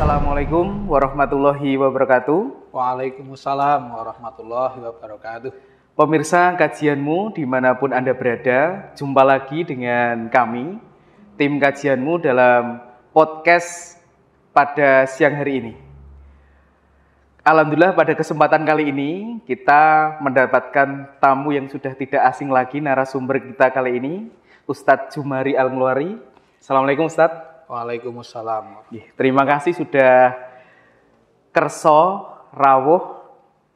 Assalamualaikum warahmatullahi wabarakatuh. Waalaikumsalam warahmatullahi wabarakatuh. Pemirsa kajianmu dimanapun Anda berada, jumpa lagi dengan kami, tim kajianmu dalam podcast pada siang hari ini. Alhamdulillah pada kesempatan kali ini kita mendapatkan tamu yang sudah tidak asing lagi, narasumber kita kali ini, Ustadz Jumari Al-Mulwari. Assalamualaikum Ustadz. Waalaikumsalam. Terima kasih sudah kerso, rawuh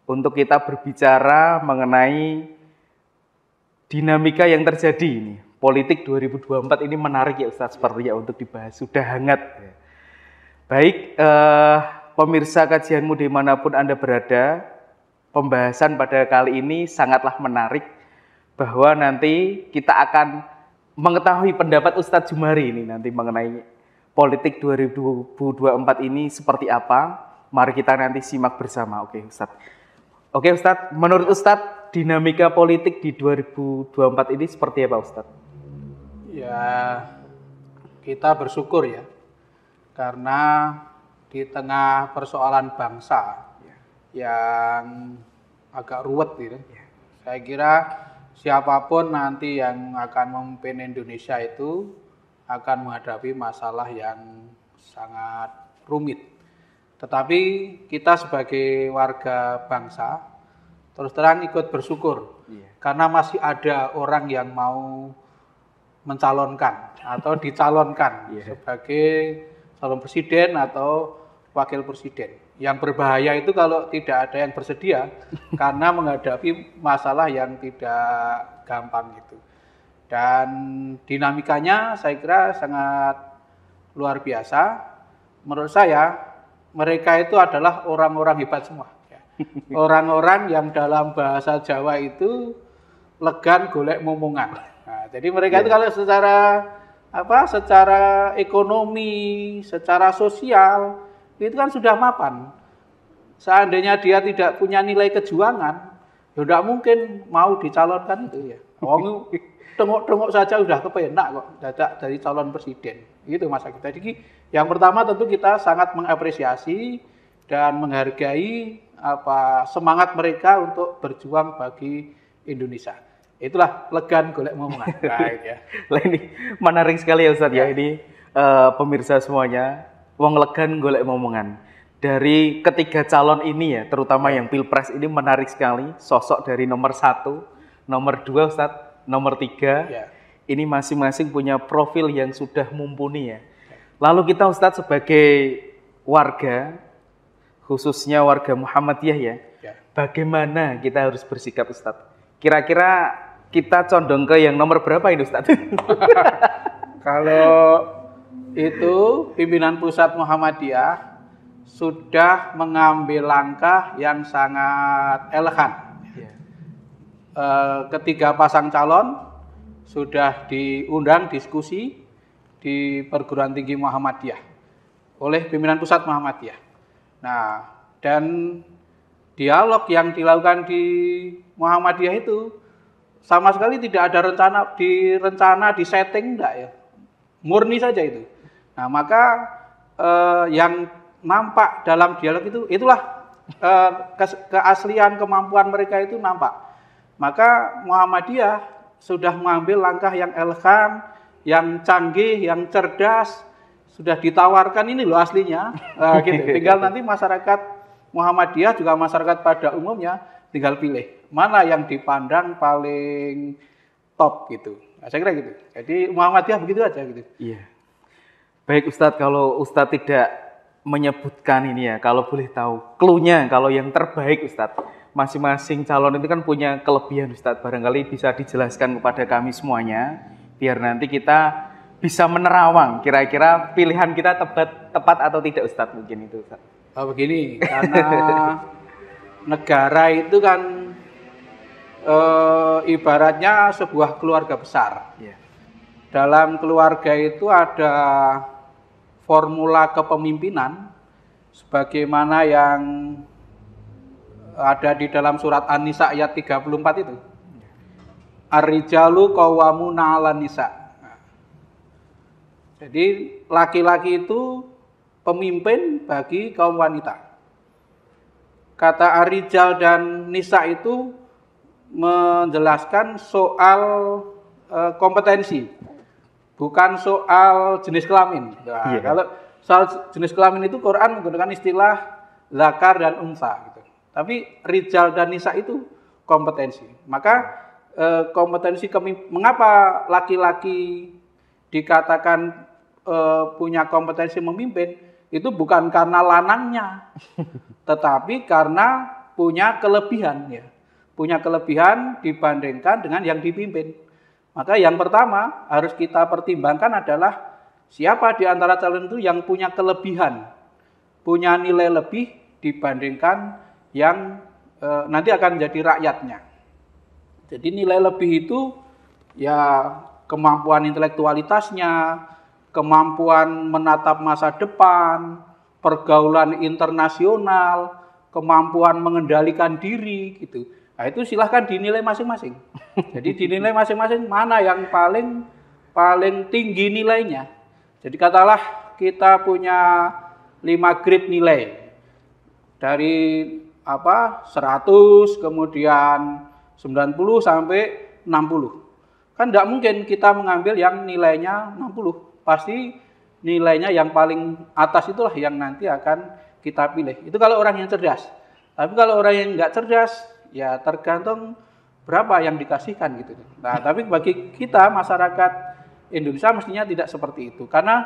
untuk kita berbicara mengenai dinamika yang terjadi ini. Politik 2024 ini menarik ya Ustadz, sepertinya untuk dibahas, sudah hangat. Baik, pemirsa kajianmu dimanapun Anda berada, pembahasan pada kali ini sangatlah menarik, bahwa nanti kita akan mengetahui pendapat Ustadz Jumari ini nanti mengenai politik 2024 ini seperti apa. Mari kita nanti simak bersama. Oke Ustadz, menurut Ustadz dinamika politik di 2024 ini seperti apa Ustadz? Ya, kita bersyukur ya, karena di tengah persoalan bangsa yang agak ruwet gitu, saya kira siapapun nanti yang akan memimpin Indonesia itu akan menghadapi masalah yang sangat rumit. Tetapi kita sebagai warga bangsa terus terang ikut bersyukur karena masih ada orang yang mau mencalonkan atau dicalonkan sebagai calon presiden atau wakil presiden. Yang berbahaya itu kalau tidak ada yang bersedia karena menghadapi masalah yang tidak gampang gitu. Dan dinamikanya saya kira sangat luar biasa. Menurut saya mereka itu adalah orang-orang hebat semua. Orang-orang yang dalam bahasa Jawa itu legan golek momongan. Nah, jadi mereka itu kalau secara ekonomi, secara sosial itu kan sudah mapan. Seandainya dia tidak punya nilai kejuangan, ya tidak mungkin mau dicalonkan itu ya. Tengok-tengok saja udah kepenak kok dadak dari calon presiden. Gitu Mas Agit. Jadi yang pertama tentu kita sangat mengapresiasi dan menghargai semangat mereka untuk berjuang bagi Indonesia. Itulah legan golek momongan. Baik ya. Ini menarik sekali ya Ustadz ya. Ini pemirsa semuanya, wong legan golek momongan. Dari ketiga calon ini ya, terutama yang Pilpres ini menarik sekali. Sosok dari nomor 1, nomor 2 Ustadz, nomor 3, ini masing-masing punya profil yang sudah mumpuni ya. Lalu kita Ustadz sebagai warga, khususnya warga Muhammadiyah ya, bagaimana kita harus bersikap Ustadz? Kira-kira kita condong ke yang nomor berapa ini Ustadz? Kalau itu pimpinan pusat Muhammadiyah sudah mengambil langkah yang sangat elegan. Ketiga pasang calon sudah diundang diskusi di perguruan tinggi Muhammadiyah oleh pimpinan pusat Muhammadiyah. Nah, dan dialog yang dilakukan di Muhammadiyah itu sama sekali tidak ada rencana disetting enggak ya. Murni saja itu. Nah, maka yang nampak dalam dialog itulah keaslian kemampuan mereka itu nampak. Maka Muhammadiyah sudah mengambil langkah yang elegan, yang canggih, yang cerdas, sudah ditawarkan ini loh aslinya. Gitu. Tinggal nanti masyarakat Muhammadiyah juga masyarakat pada umumnya tinggal pilih mana yang dipandang paling top gitu. Nah, saya kira gitu. Jadi Muhammadiyah begitu aja gitu. Iya. Baik Ustadz, kalau Ustadz tidak menyebutkan ini ya, kalau boleh tahu clue-nya, kalau yang terbaik Ustadz. Masing-masing calon itu kan punya kelebihan Ustadz, barangkali bisa dijelaskan kepada kami semuanya biar nanti kita bisa menerawang kira-kira pilihan kita tepat atau tidak Ustadz, mungkin itu Ustadz. Begini, karena negara itu kan ibaratnya sebuah keluarga besar. Dalam keluarga itu ada formula kepemimpinan sebagaimana yang ada di dalam surat An-Nisa ayat 34 itu. Ar-rijalu qawwamuna 'alan nisa. Jadi laki-laki itu pemimpin bagi kaum wanita. Kata Ar-Rijal dan Nisa itu menjelaskan soal kompetensi, bukan soal jenis kelamin. Nah, kalau soal jenis kelamin itu Quran menggunakan istilah zakar dan unsa gitu. Tapi rijal dan nisa itu kompetensi. Maka kompetensi mengapa laki-laki dikatakan punya kompetensi memimpin itu bukan karena lanangnya, tetapi karena punya kelebihan ya. Punya kelebihan dibandingkan dengan yang dipimpin. Maka yang pertama harus kita pertimbangkan adalah siapa di antara calon itu yang punya kelebihan, punya nilai lebih dibandingkan yang nanti akan menjadi rakyatnya. Jadi nilai lebih itu ya kemampuan intelektualitasnya, kemampuan menatap masa depan, pergaulan internasional, kemampuan mengendalikan diri gitu. Nah, itu silahkan dinilai masing-masing. Jadi dinilai masing-masing mana yang paling tinggi nilainya. Jadi katalah kita punya 5 grade nilai. Dari 100 kemudian 90 sampai 60. Kan tidak mungkin kita mengambil yang nilainya 60. Pasti nilainya yang paling atas itulah yang nanti akan kita pilih. Itu kalau orang yang cerdas. Tapi kalau orang yang nggak cerdas, ya tergantung berapa yang dikasihkan gitu. Nah, tapi bagi kita masyarakat Indonesia mestinya tidak seperti itu. Karena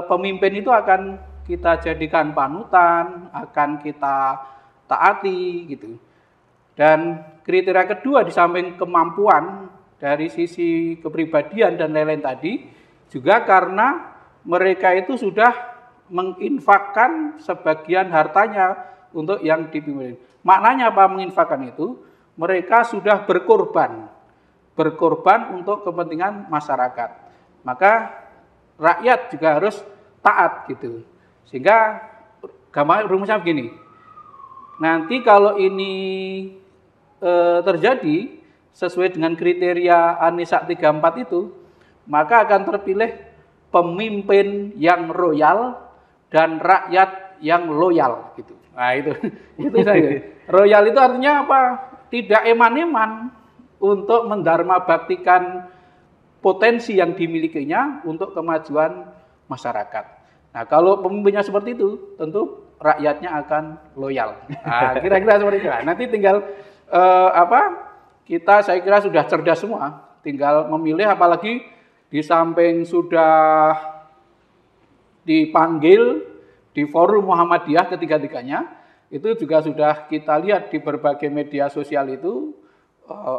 pemimpin itu akan kita jadikan panutan, akan kita taati gitu. Dan kriteria kedua di samping kemampuan dari sisi kepribadian dan lain-lain tadi, juga karena mereka itu sudah menginfakkan sebagian hartanya untuk yang dipimpin. Maknanya apa menginfakkan itu? Mereka sudah berkorban untuk kepentingan masyarakat. Maka rakyat juga harus taat gitu. Sehingga gampang rumusnya begini. Nanti kalau ini terjadi sesuai dengan kriteria An-Nisa 34 itu, maka akan terpilih pemimpin yang royal dan rakyat yang loyal gitu. Nah, itu saja. Royal itu artinya apa? Tidak eman-eman untuk mendharma baktikan potensi yang dimilikinya untuk kemajuan masyarakat. Nah, kalau pemimpinnya seperti itu, tentu rakyatnya akan loyal. Nah, kira-kira seperti itu. Nanti tinggal saya kira sudah cerdas semua, tinggal memilih, apalagi di samping sudah dipanggil di forum Muhammadiyah ketiga-tiganya, itu juga sudah kita lihat di berbagai media sosial itu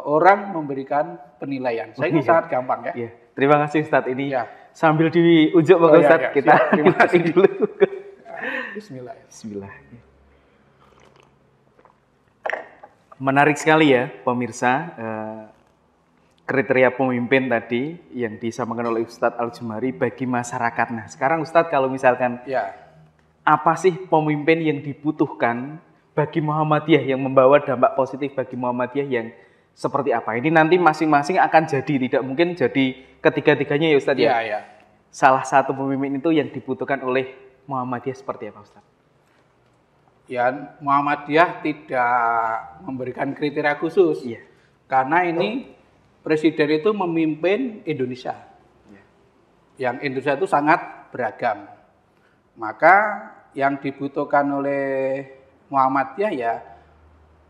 orang memberikan penilaian. Saya kira sangat gampang ya. Iya. Terima kasih Ustadz, ini sambil diujuk Pak Ustadz, kita dulu. Bismillah. Menarik sekali ya pemirsa, kriteria pemimpin tadi yang disampaikan oleh Ustadz Al-Jumari bagi masyarakat. Nah, sekarang Ustadz kalau misalkan apa sih pemimpin yang dibutuhkan bagi Muhammadiyah, yang membawa dampak positif bagi Muhammadiyah yang seperti apa? Ini nanti masing-masing akan jadi, tidak mungkin jadi ketiga-tiganya ya Ustadz ya? Iya. Salah satu pemimpin itu yang dibutuhkan oleh Muhammadiyah seperti apa Ustadz? Ya, Muhammadiyah tidak memberikan kriteria khusus. Iya. Karena ini presiden itu memimpin Indonesia. Iya. Yang Indonesia itu sangat beragam. Maka yang dibutuhkan oleh Muhammadiyah ya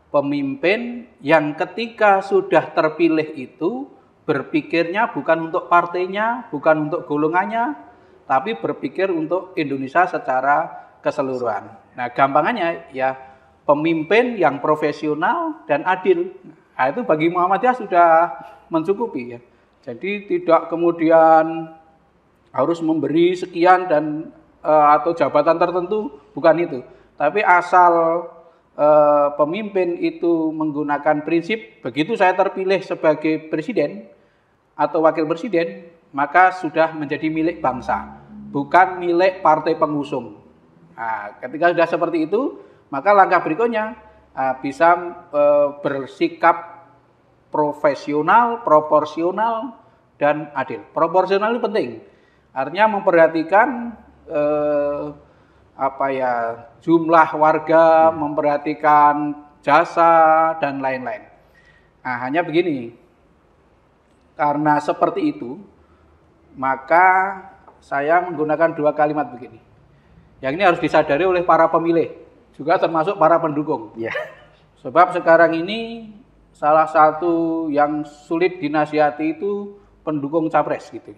pemimpin yang ketika sudah terpilih itu berpikirnya bukan untuk partainya, bukan untuk golongannya, tapi berpikir untuk Indonesia secara keseluruhan. Nah, gampangannya ya pemimpin yang profesional dan adil. Nah, itu bagi Muhammadiyah sudah mencukupi ya. Jadi tidak kemudian harus memberi sekian dan atau jabatan tertentu, bukan itu. Tapi asal pemimpin itu menggunakan prinsip begitu saya terpilih sebagai presiden atau wakil presiden, maka sudah menjadi milik bangsa, bukan milik partai pengusung. Nah, ketika sudah seperti itu, maka langkah berikutnya bisa bersikap profesional, proporsional, dan adil. Proporsional itu penting, artinya memperhatikan jumlah warga, memperhatikan jasa dan lain-lain. Nah, hanya begini, karena seperti itu, maka saya menggunakan 2 kalimat begini. Yang ini harus disadari oleh para pemilih, juga termasuk para pendukung. Ya. Sebab sekarang ini salah satu yang sulit dinasihati itu pendukung capres gitu.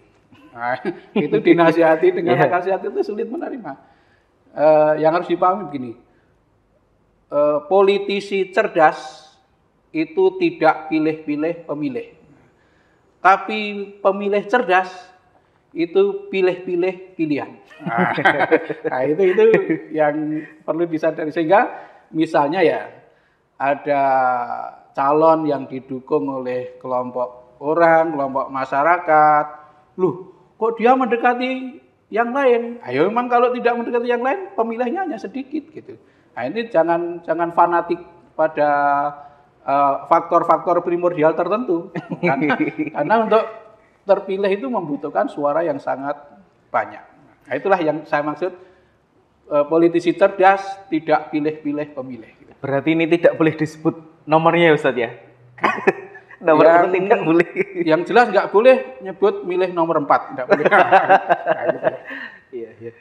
Nah, itu dinasihati dengan akal sehat itu sulit menerima. Yang harus dipahami begini, politisi cerdas itu tidak pilih-pilih pemilih, tapi pemilih cerdas itu pilih-pilih pilihan. Nah, itu yang perlu disadari, sehingga misalnya ya ada calon yang didukung oleh kelompok orang, kelompok masyarakat, kok dia mendekati yang lain? Ayo, memang kalau tidak mendekati yang lain, pemilihnya hanya sedikit gitu. Nah, ini jangan fanatik pada faktor-faktor primordial tertentu, karena untuk terpilih itu membutuhkan suara yang sangat banyak. Nah, itulah yang saya maksud, politisi cerdas tidak pilih-pilih pemilih. Gitu. Berarti ini tidak boleh disebut nomornya ya Ustadz ya? Nomor yang tidak boleh. Yang jelas nggak boleh nyebut milih nomor 4, nggak boleh. Nah, gitu. Iya.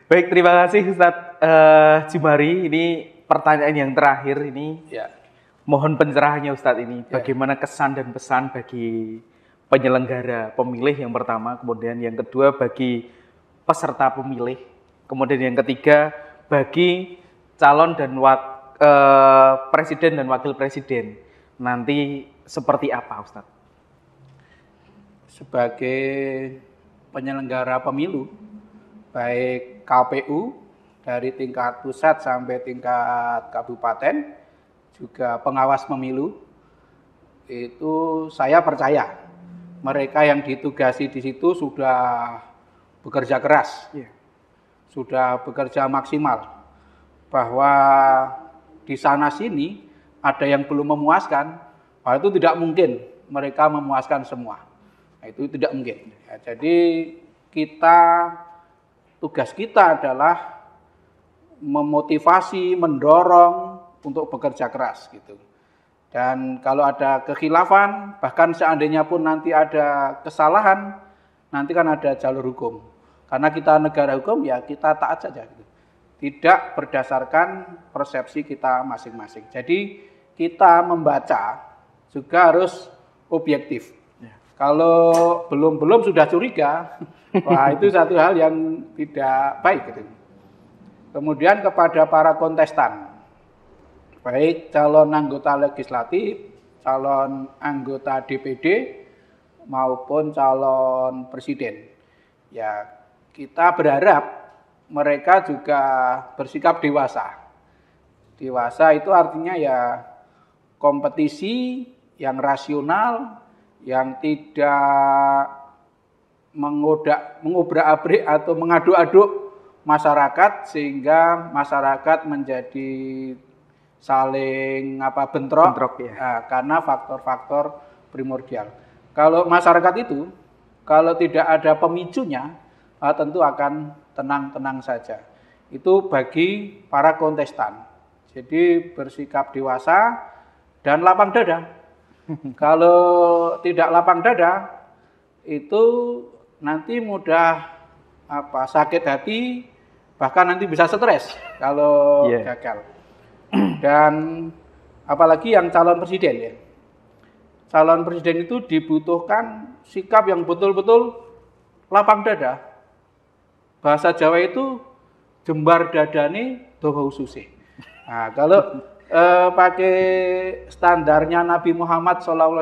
Baik, terima kasih Ustadz Jumari. Ini pertanyaan yang terakhir ini. Ya. Mohon pencerahannya Ustadz ini. Bagaimana kesan dan pesan bagi penyelenggara pemilih yang pertama, kemudian yang kedua bagi peserta pemilih, kemudian yang ketiga bagi calon dan presiden dan wakil presiden. Nanti seperti apa Ustadz? Sebagai penyelenggara pemilu, baik KPU dari tingkat pusat sampai tingkat kabupaten, juga pengawas pemilu, itu saya percaya mereka yang ditugasi di situ sudah bekerja keras, sudah bekerja maksimal, bahwa di sana sini ada yang belum memuaskan, itu tidak mungkin mereka memuaskan semua. Nah, itu tidak mungkin. Ya, jadi tugas kita adalah memotivasi, mendorong untuk bekerja keras gitu. Dan kalau ada kekhilafan, bahkan seandainya pun nanti ada kesalahan, nanti kan ada jalur hukum. Karena kita negara hukum, ya kita taat saja gitu. Tidak berdasarkan persepsi kita masing-masing. Jadi kita membaca juga harus objektif. Kalau belum sudah curiga, wah itu satu hal yang tidak baik gitu. Kemudian kepada para kontestan, baik calon anggota legislatif, calon anggota DPD maupun calon presiden, ya kita berharap mereka juga bersikap dewasa. Dewasa itu artinya ya kompetisi yang rasional, yang tidak mengobrak-abrik atau mengaduk-aduk masyarakat, sehingga masyarakat menjadi saling bentrok ya. Nah, karena faktor-faktor primordial. Kalau masyarakat itu kalau tidak ada pemicunya, tentu akan tenang-tenang saja. Itu bagi para kontestan. Jadi bersikap dewasa dan lapang dada. Kalau tidak lapang dada, itu nanti mudah sakit hati, bahkan nanti bisa stres kalau gagal. Dan apalagi yang calon presiden ya. Calon presiden itu dibutuhkan sikap yang betul-betul lapang dada. Bahasa Jawa itu jembar dadane dawa ususe. Nah, kalau pakai standarnya Nabi Muhammad SAW,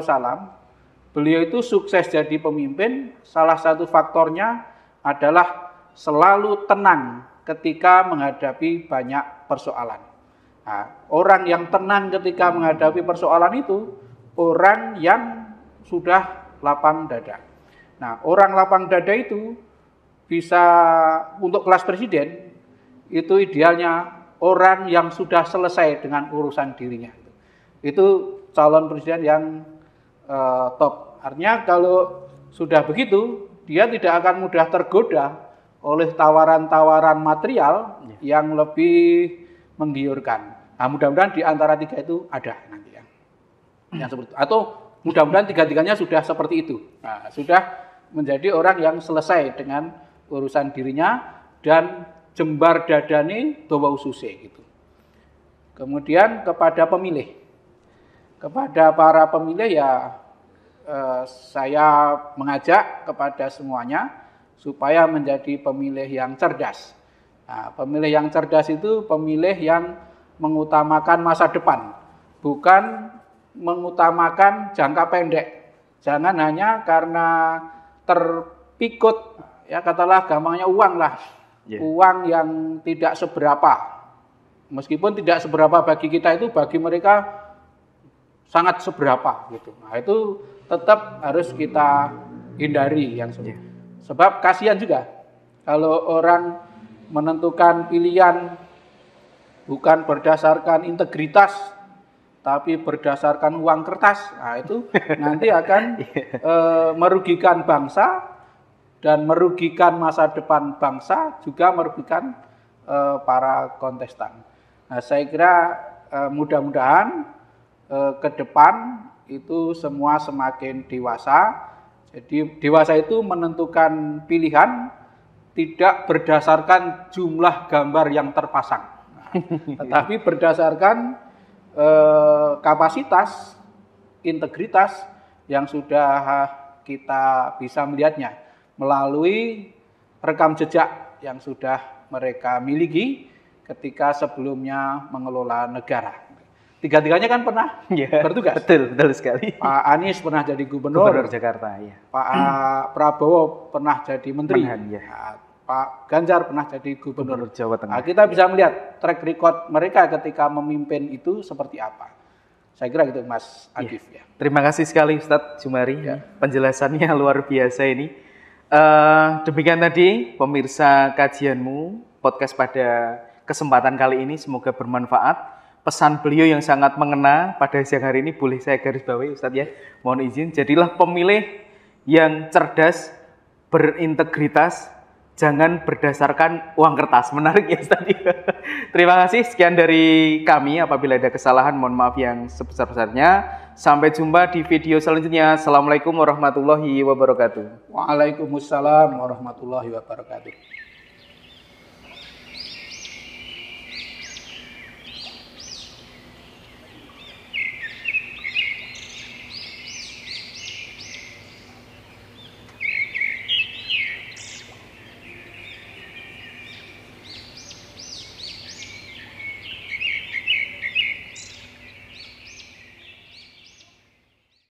beliau itu sukses jadi pemimpin, salah satu faktornya adalah selalu tenang ketika menghadapi banyak persoalan. Nah, orang yang tenang ketika menghadapi persoalan itu, orang yang sudah lapang dada. Nah, orang lapang dada itu bisa untuk kelas presiden, itu idealnya orang yang sudah selesai dengan urusan dirinya. Itu calon presiden yang top. Artinya kalau sudah begitu, dia tidak akan mudah tergoda oleh tawaran-tawaran material yang lebih menggiurkan. Nah, mudah-mudahan di antara tiga itu ada nanti ya. Yang seperti itu. Atau mudah-mudahan tiga-tiganya sudah seperti itu. Nah, sudah menjadi orang yang selesai dengan urusan dirinya dan jembar dadane dawa ususe gitu. Kemudian kepada pemilih. Kepada para pemilih ya saya mengajak kepada semuanya supaya menjadi pemilih yang cerdas. Nah, pemilih yang cerdas itu pemilih yang mengutamakan masa depan, bukan mengutamakan jangka pendek. Jangan hanya karena terpikut, ya katalah gampangnya uang lah, uang yang tidak seberapa. Meskipun tidak seberapa bagi kita itu, bagi mereka sangat seberapa gitu. Nah, itu tetap harus kita hindari yang sebab kasihan juga kalau orang menentukan pilihan bukan berdasarkan integritas tapi berdasarkan uang kertas. Nah, itu nanti akan merugikan bangsa dan merugikan masa depan bangsa, juga merugikan para kontestan. Nah, saya kira mudah-mudahan ke depan itu semua semakin dewasa. Jadi dewasa itu menentukan pilihan tidak berdasarkan jumlah gambar yang terpasang, tetapi berdasarkan kapasitas, integritas yang sudah kita bisa melihatnya melalui rekam jejak yang sudah mereka miliki ketika sebelumnya mengelola negara. Tiga-tiganya kan pernah bertugas. Betul sekali. Pak Anies pernah jadi gubernur Jakarta, ya. Pak Prabowo pernah jadi menteri, Pak Ganjar pernah jadi gubernur Jawa Tengah. Nah, kita bisa melihat track record mereka ketika memimpin itu seperti apa. Saya kira gitu, Mas Adif. Ya. Terima kasih sekali Ustadz Jumari, penjelasannya luar biasa ini. Demikian tadi pemirsa kajianmu podcast pada kesempatan kali ini, semoga bermanfaat. Pesan beliau yang sangat mengena pada siang hari ini boleh saya garis bawahi Ustadz ya. Mohon izin, jadilah pemilih yang cerdas, berintegritas, jangan berdasarkan uang kertas. Menarik ya Ustadz. Terima kasih, sekian dari kami. Apabila ada kesalahan mohon maaf yang sebesar-besarnya. Sampai jumpa di video selanjutnya. Assalamualaikum warahmatullahi wabarakatuh. Waalaikumsalam warahmatullahi wabarakatuh.